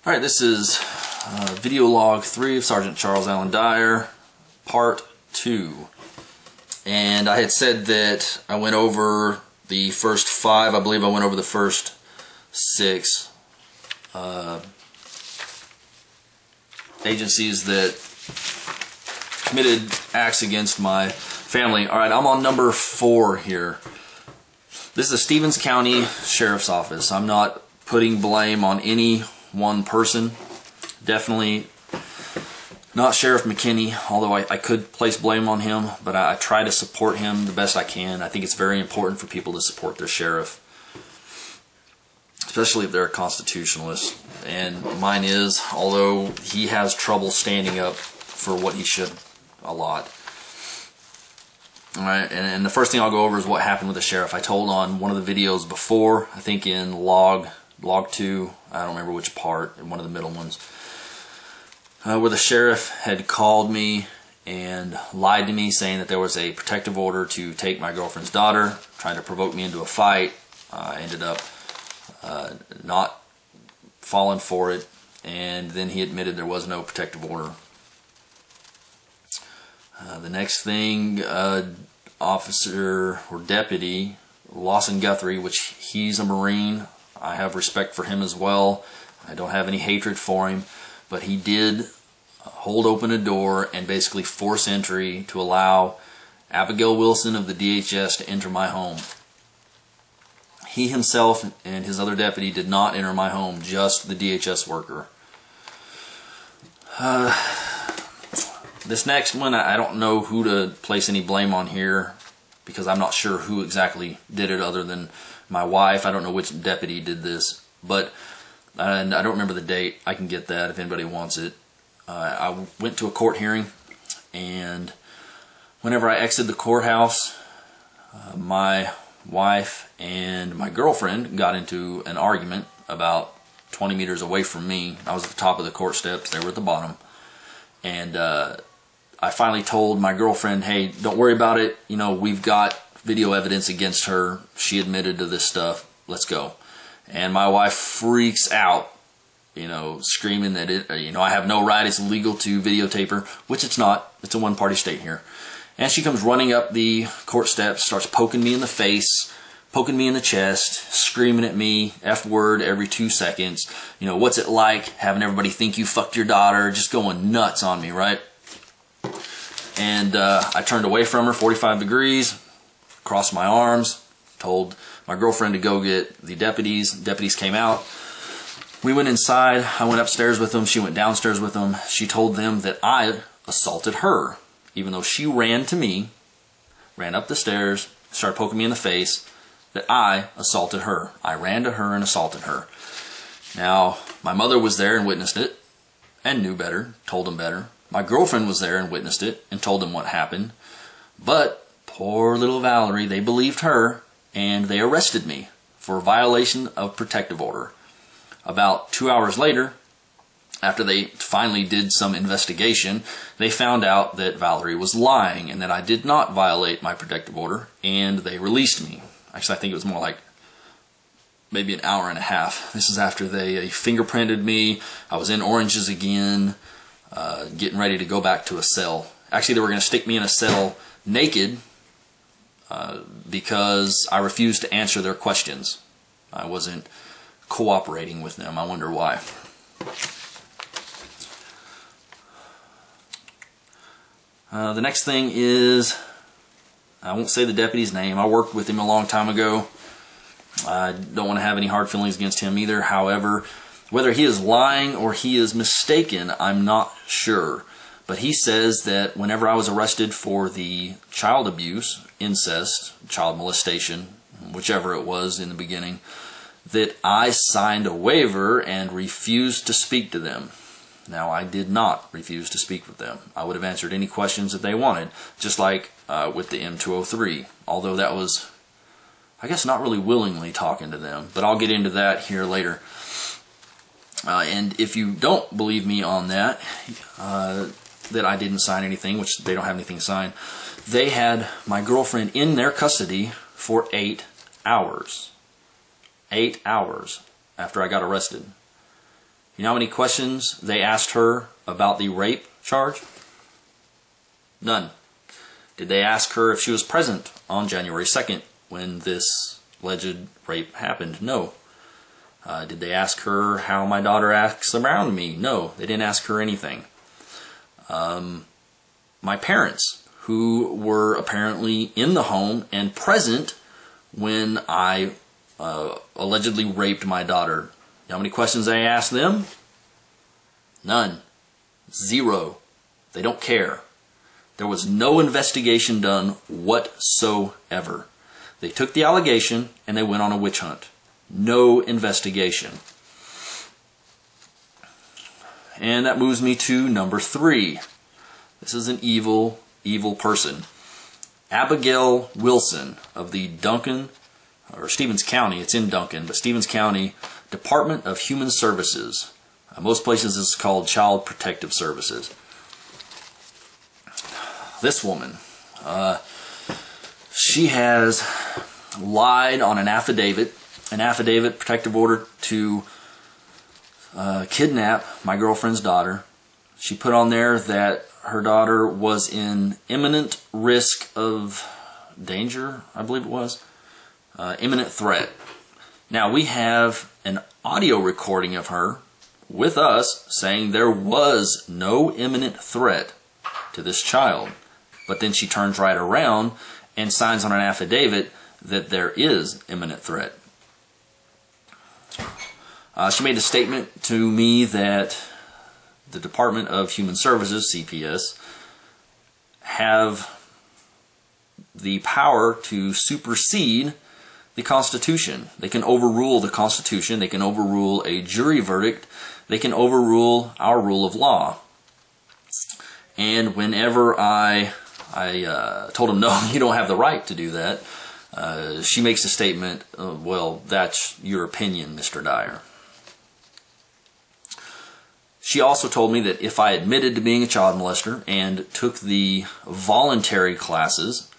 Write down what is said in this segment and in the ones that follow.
Alright, this is video log 3 of Sergeant Charles Allen Dyer, part 2. And I had said that I went over the first 5. I believe I went over the first 6 agencies that committed acts against my family. Alright, I'm on number 4 here. This is the Stevens County Sheriff's Office. I'm not putting blame on any one person. Definitely not Sheriff McKinney, although I could place blame on him, but I try to support him the best I can. I think it's very important for people to support their sheriff, especially if they're a constitutionalist. And mine is, although he has trouble standing up for what he should a lot. Alright, and the first thing I'll go over is what happened with the sheriff. I told on one of the videos before, I think in log 2, I don't remember which part, in one of the middle ones, where the sheriff had called me and lied to me, saying that there was a protective order to take my girlfriend's daughter, trying to provoke me into a fight. I ended up not falling for it, and then he admitted there was no protective order. The next thing, officer or deputy Lawson Guthrie, which he's a Marine. I have respect for him as well. I don't have any hatred for him, but he did hold open a door and basically force entry to allow Abigail Wilson of the DHS to enter my home. He himself and his other deputy did not enter my home, just the DHS worker. This next one, I don't know who to place any blame on here, because I'm not sure who exactly did it other than my wife. I don't know which deputy did this, but and I don't remember the date. I can get that if anybody wants it. I went to a court hearing, and whenever I exited the courthouse, my wife and my girlfriend got into an argument about 20 meters away from me. I was at the top of the court steps, they were at the bottom, and I finally told my girlfriend, hey, don't worry about it, you know, we've got video evidence against her, she admitted to this stuff, let's go. And my wife freaks out, you know, screaming that I have no right, it's illegal to videotape her, which it's not, it's a one-party state here. And she comes running up the court steps, starts poking me in the face, poking me in the chest, screaming at me, F word every 2 seconds. You know, what's it like having everybody think you fucked your daughter, just going nuts on me, right? And I turned away from her 45 degrees, crossed my arms, told my girlfriend to go get the deputies. Deputies came out. We went inside. I went upstairs with them. She went downstairs with them. She told them that I assaulted her, even though she ran to me, ran up the stairs, started poking me in the face, that I assaulted her. I ran to her and assaulted her. Now, my mother was there and witnessed it and knew better, told them better. My girlfriend was there and witnessed it and told them what happened. But poor little Valerie, they believed her and they arrested me for violation of protective order. About 2 hours later, after they finally did some investigation, they found out that Valerie was lying and that I did not violate my protective order, and they released me. Actually, I think it was more like maybe an hour and a half. This is after they fingerprinted me. I was in oranges again, getting ready to go back to a cell. Actually, they were going to stick me in a cell naked because I refused to answer their questions. I wasn't cooperating with them. I wonder why. The next thing is, I won't say the deputy's name. I worked with him a long time ago. I don't want to have any hard feelings against him either. However, whether he is lying or he is mistaken, I'm not sure. But he says that whenever I was arrested for the child abuse, incest, child molestation, whichever it was in the beginning, that I signed a waiver and refused to speak to them. Now, I did not refuse to speak with them. I would have answered any questions that they wanted, just like with the M203, although that was, I guess, not really willingly talking to them, but I'll get into that here later. And if you don't believe me on that, that I didn't sign anything, which they don't have anything signed, they had my girlfriend in their custody for 8 hours. 8 hours after I got arrested. You know how many questions they asked her about the rape charge? None. Did they ask her if she was present on January 2nd when this alleged rape happened? No. Did they ask her how my daughter acts around me? No, they didn't ask her anything. My parents, who were apparently in the home and present when I allegedly raped my daughter. You know how many questions I asked them? None. Zero. They don't care. There was no investigation done whatsoever. They took the allegation and they went on a witch hunt. No investigation. And that moves me to number 3. This is an evil, evil person. Abigail Wilson of the Stevens County, it's in Duncan, but Stevens County Department of Human Services. Most places it's called Child Protective Services. This woman, she has lied on an affidavit protective order to kidnap my girlfriend's daughter. She put on there that her daughter was in imminent risk of danger, I believe it was, imminent threat. Now we have an audio recording of her with us saying there was no imminent threat to this child, but then she turns right around and signs on an affidavit that there is imminent threat. She made a statement to me that the Department of Human Services, CPS, have the power to supersede the Constitution. They can overrule the Constitution. They can overrule a jury verdict. They can overrule our rule of law. And whenever I told him, no, you don't have the right to do that, she makes a statement, well, that's your opinion, Mr. Dyer. She also told me that if I admitted to being a child molester and took the voluntary classes,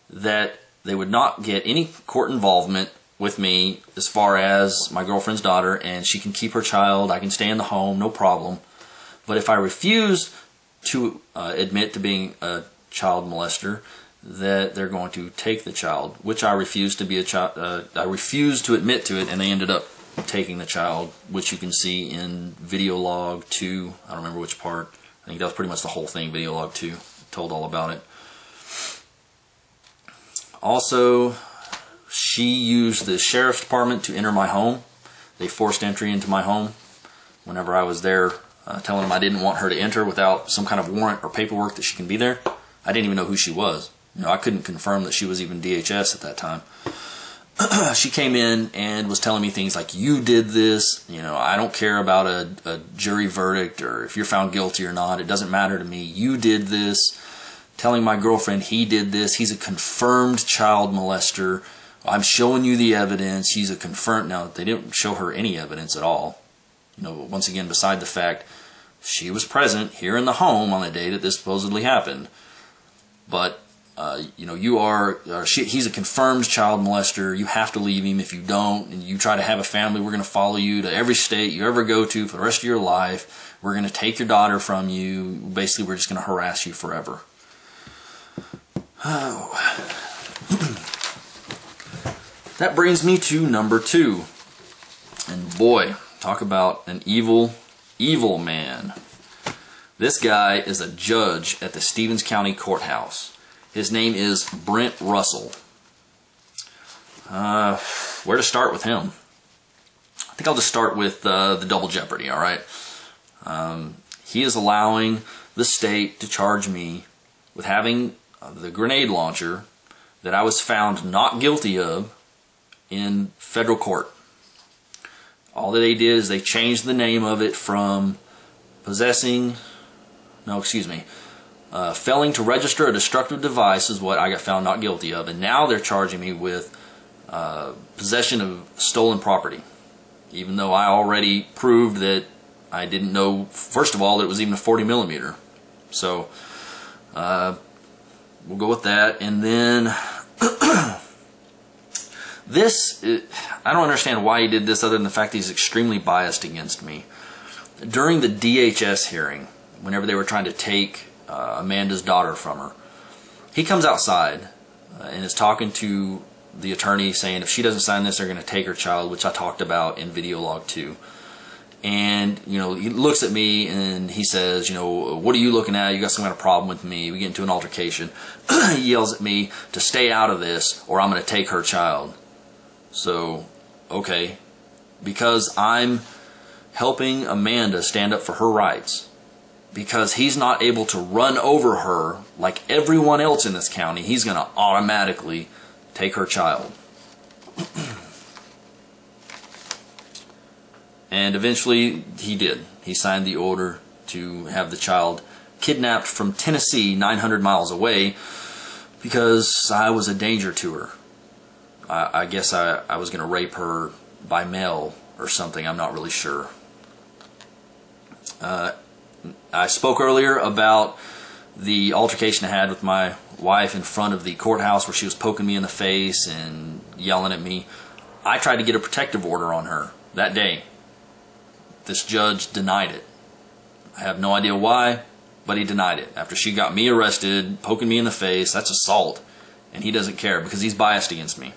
that they would not get any court involvement with me as far as my girlfriend's daughter, and she can keep her child, I can stay in the home, no problem. But if I refuse to admit to being a child molester, that they're going to take the child, which I refused to be a child. I refused to admit to it, and they ended up taking the child, which you can see in Video Log 2. I don't remember which part. I think that was pretty much the whole thing. Video Log 2 told all about it. Also, she used the sheriff's department to enter my home. They forced entry into my home whenever I was there, telling them I didn't want her to enter without some kind of warrant or paperwork that she can be there. I didn't even know who she was. You know, I couldn't confirm that she was even DHS at that time. She came in and was telling me things like, you did this, you know, I don't care about a jury verdict or if you're found guilty or not, it doesn't matter to me, you did this. Telling my girlfriend he did this, he's a confirmed child molester, I'm showing you the evidence, he's a confirmed. Now, they didn't show her any evidence at all. You know, once again, beside the fact she was present here in the home on the day that this supposedly happened. But you know, he's a confirmed child molester. You have to leave him. If you don't, and you try to have a family, we're going to follow you to every state you ever go to for the rest of your life. We're going to take your daughter from you. Basically, we're just going to harass you forever. Oh. That brings me to number 2. And boy, talk about an evil, evil man. This guy is a judge at the Stevens County Courthouse. His name is Brent Russell. Where to start with him? I think I'll just start with the double jeopardy, all right? He is allowing the state to charge me with having the grenade launcher that I was found not guilty of in federal court. All that they did is they changed the name of it from failing to register a destructive device is what I got found not guilty of, and now they're charging me with possession of stolen property, even though I already proved that I didn't know, first of all, that it was even a 40 millimeter. So we'll go with that. And then I don't understand why he did this other than the fact that he's extremely biased against me. during the DHS hearing, whenever they were trying to take Amanda's daughter from her, he comes outside and is talking to the attorney, saying if she doesn't sign this, they're going to take her child, which I talked about in video log 2. And, you know, he looks at me and he says, you know, what are you looking at? You got some kind of problem with me. We get into an altercation. He yells at me to stay out of this or I'm going to take her child. So, okay, because I'm helping Amanda stand up for her rights, because he's not able to run over her like everyone else in this county, he's going to automatically take her child. And eventually he did. He signed the order to have the child kidnapped from Tennessee, 900 miles away, because I was a danger to her. I guess I was going to rape her by mail or something. I'm not really sure. I spoke earlier about the altercation I had with my wife in front of the courthouse, where she was poking me in the face and yelling at me. I tried to get a protective order on her that day. This judge denied it. I have no idea why, but he denied it. After she got me arrested, poking me in the face, that's assault. And he doesn't care because he's biased against me.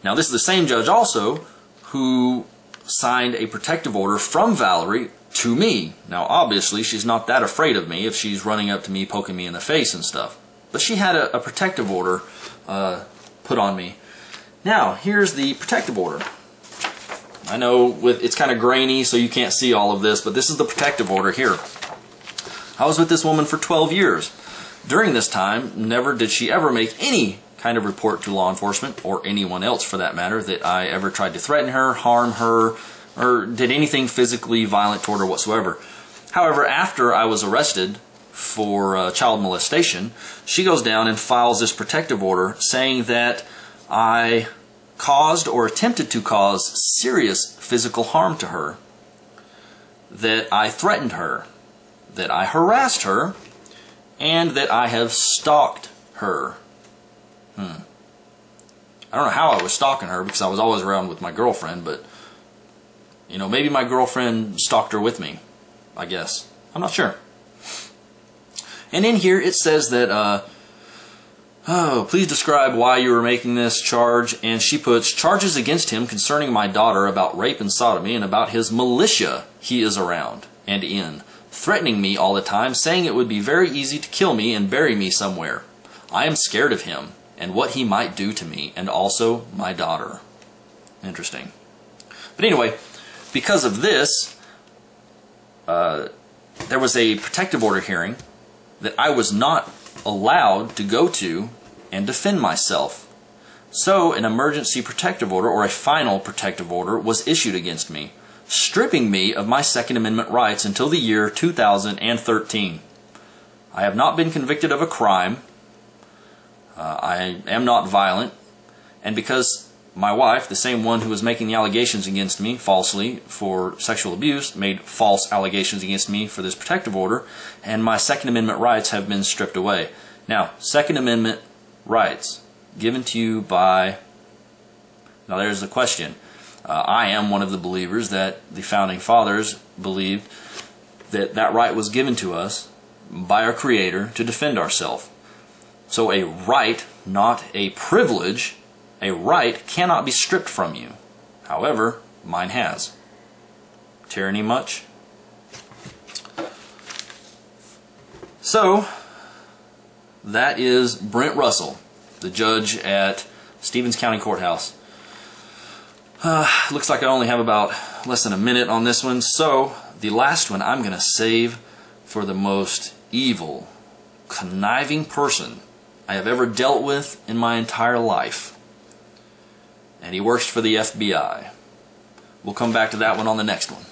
Now, this is the same judge also who signed a protective order from Valerie to me. Now, obviously, she's not that afraid of me if she's running up to me, poking me in the face and stuff. But she had a protective order put on me. Now, here's the protective order. I know it's kind of grainy, so you can't see all of this, but this is the protective order here. I was with this woman for 12 years. During this time, never did she ever make any kind of report to law enforcement, or anyone else for that matter, that I ever tried to threaten her, harm her, or did anything physically violent toward her whatsoever. However, after I was arrested for child molestation, she goes down and files this protective order saying that I caused or attempted to cause serious physical harm to her, that I threatened her, that I harassed her, and that I have stalked her. I don't know how I was stalking her, because I was always around with my girlfriend, but you know, maybe my girlfriend stalked her with me, I guess. I'm not sure. And in here it says that oh, please describe why you were making this charge, and she puts charges against him concerning my daughter about rape and sodomy, and about his militia he is around and in, threatening me all the time, saying it would be very easy to kill me and bury me somewhere. I am scared of him and what he might do to me, and also my daughter. Interesting. But anyway, because of this, there was a protective order hearing that I was not allowed to go to and defend myself. So an emergency protective order, or a final protective order, was issued against me, stripping me of my Second Amendment rights until the year 2013. I have not been convicted of a crime. I am not violent. And because my wife, the same one who was making the allegations against me falsely for sexual abuse, made false allegations against me for this protective order, and my Second Amendment rights have been stripped away. Now, Second Amendment rights given to you by... Now there's the question. I am one of the believers that the Founding Fathers believed that that right was given to us by our Creator to defend ourselves. So a right, not a privilege, a right cannot be stripped from you. However, mine has. Tyranny much? So, that is Brent Russell, the judge at Stevens County Courthouse. Looks like I only have about less than a minute on this one, so the last one I'm going to save for the most evil, conniving person I have ever dealt with in my entire life. And he works for the FBI. We'll come back to that one on the next one.